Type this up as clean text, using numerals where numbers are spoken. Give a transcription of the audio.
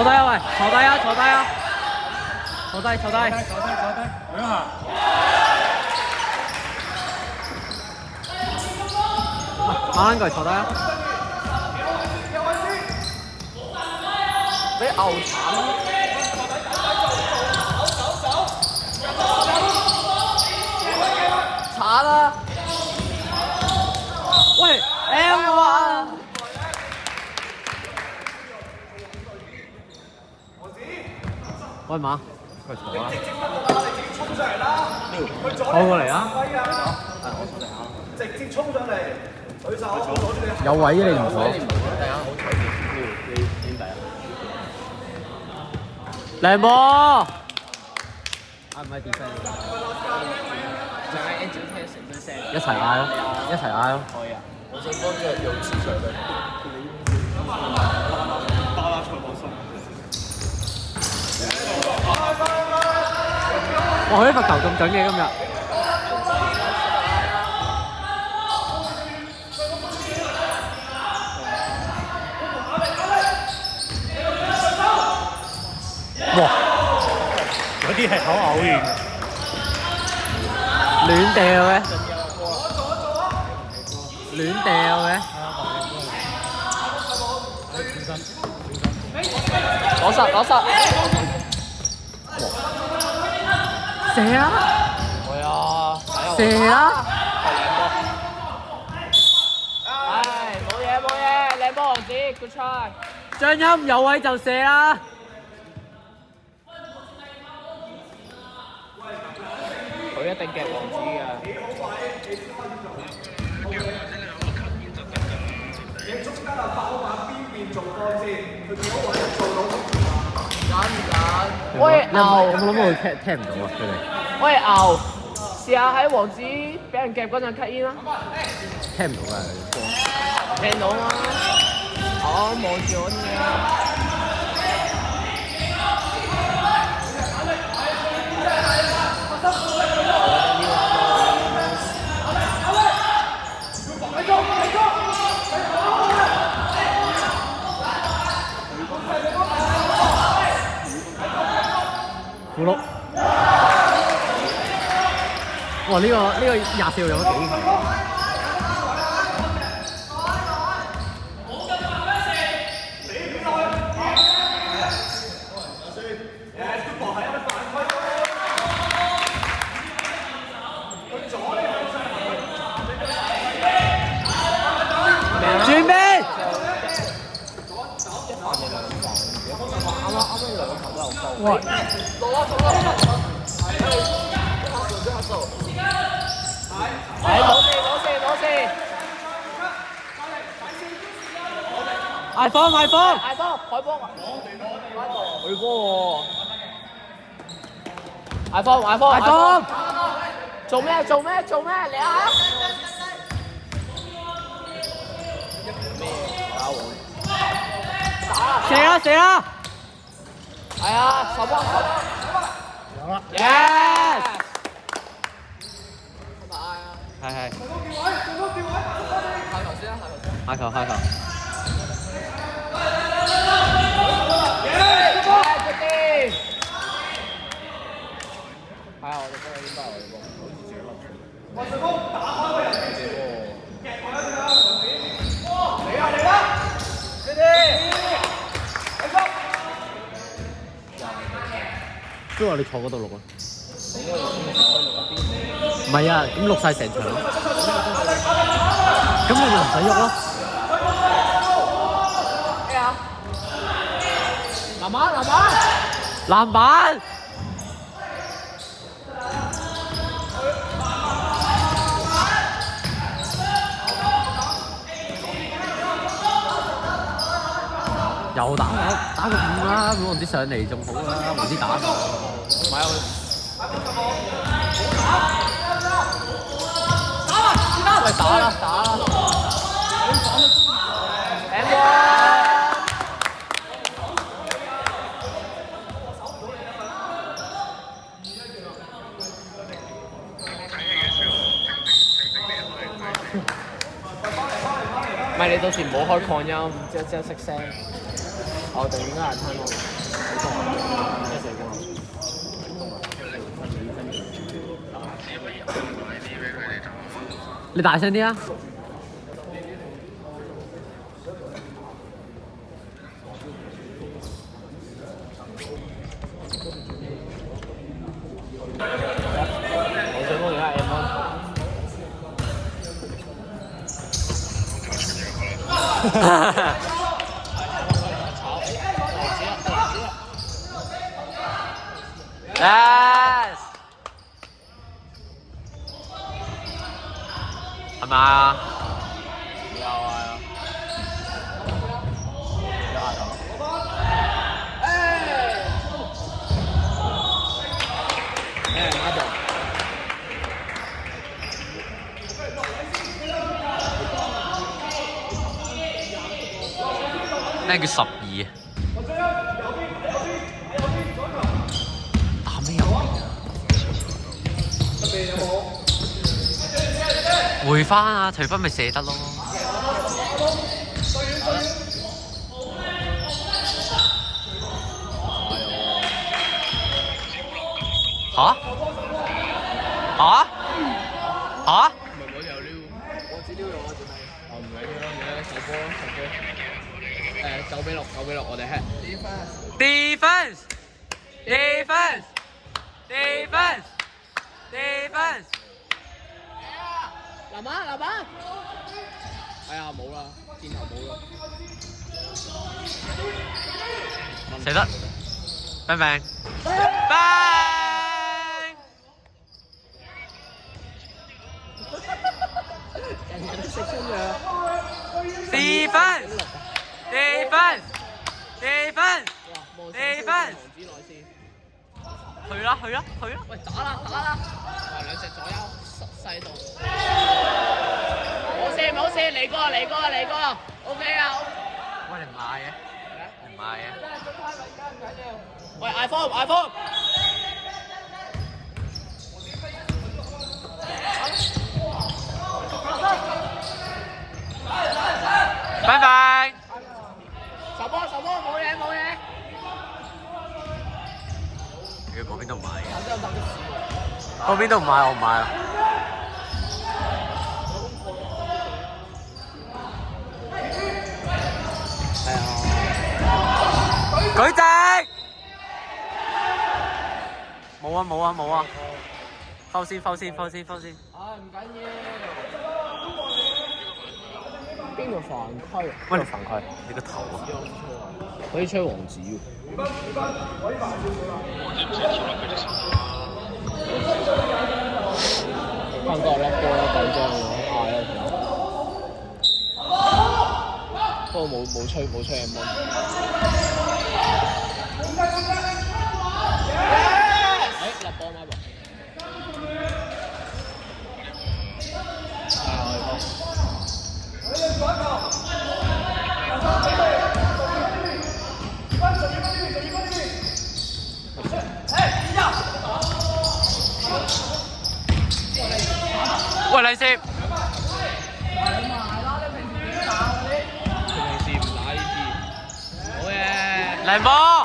低啊喂，坐低啊，坐低啊，坐低，坐低，兩下。馬撚過嚟坐低啊！俾牛慘啊！慘啦！喂 ，M 啊！喂馬，過嚟坐啊！坐過嚟啊！直接衝上嚟，舉手攞住你。有位啊，你唔坐。靚波！啊唔係 defend。一齊嗌咯，一齊嗌咯。可以啊！我想幫佢用磁場嘅。巴拉賽博森。哇！佢啲罰球咁準嘅今日。哇！有啲係口嘔完。亂掉嘅，亂掉嘅。攞實攞實。射啊！係啊！射啊！唉，冇嘢冇嘢，靚波王子 ，good try。張鑫有位就射啦！佢一定夾王子㗎。你中間啊，爆馬邊邊做多先，佢幾好位做到。喂牛，有冇諗過佢聽唔到啊？佢哋喂牛，試下喺王子俾人夾嗰陣 cut in 啦。聽唔到㗎。聽到啊！我望住我啲嘢。符碌，哇！呢個24號用得幾好。轉邊！哇！嗌波！海波！海波喎！嗌波！做咩？嚟啊！射啦！係啊，手波！有啦。 Yes！ 係。下球。係啊，我哋幫佢應該係我哋幫，好似自己笠住。黃順峰打開個人邊線，夾過一次啦，黃子。嚟啦！你哋，繼續。都話你坐嗰度錄啊？唔係啊，咁錄晒成場。咁你咪唔使喐咯。咩啊？籃板！又打個5啦，王子上嚟仲好啦，王子打唔係啊，喂打啦！M 唔係你到時唔好開擴音，即係熄聲。我哋應該係攤落好多一四個。你大聲啲啊！我想講而家 M1。Yes， 係咪啊？有啊。咩叫12？打咩遊戲啊？回翻啊！除分咪射得咯。嚇？嚇？嚇？唔係我有撩，我知撩咗真係。哦唔係撩，手波。9-6，我哋 head。Defense。籃板。哎呀冇啦，箭頭冇啦。射得。bang。人都識出嘅。Defense。去啦！喂，打啦！兩隻左右細度。冇射，嚟過啦 ，OK 啊。喂，你唔買嘅？喂 ，iPhone。拜拜。手波，冇嘢。如果嗰邊都唔買嘅，嗰邊都唔買，我唔買啦。係啊。舉直。冇啊。收先。啊，唔緊要。邊個犯規？喂，你犯規，你個頭啊！可以吹王子喎。翻個甩波啦，緊張喎，嗌啦佢。不過冇吹 M1。甩波咪噃。喂，黎攝。平時唔打呢啲。好嘢。嚟波。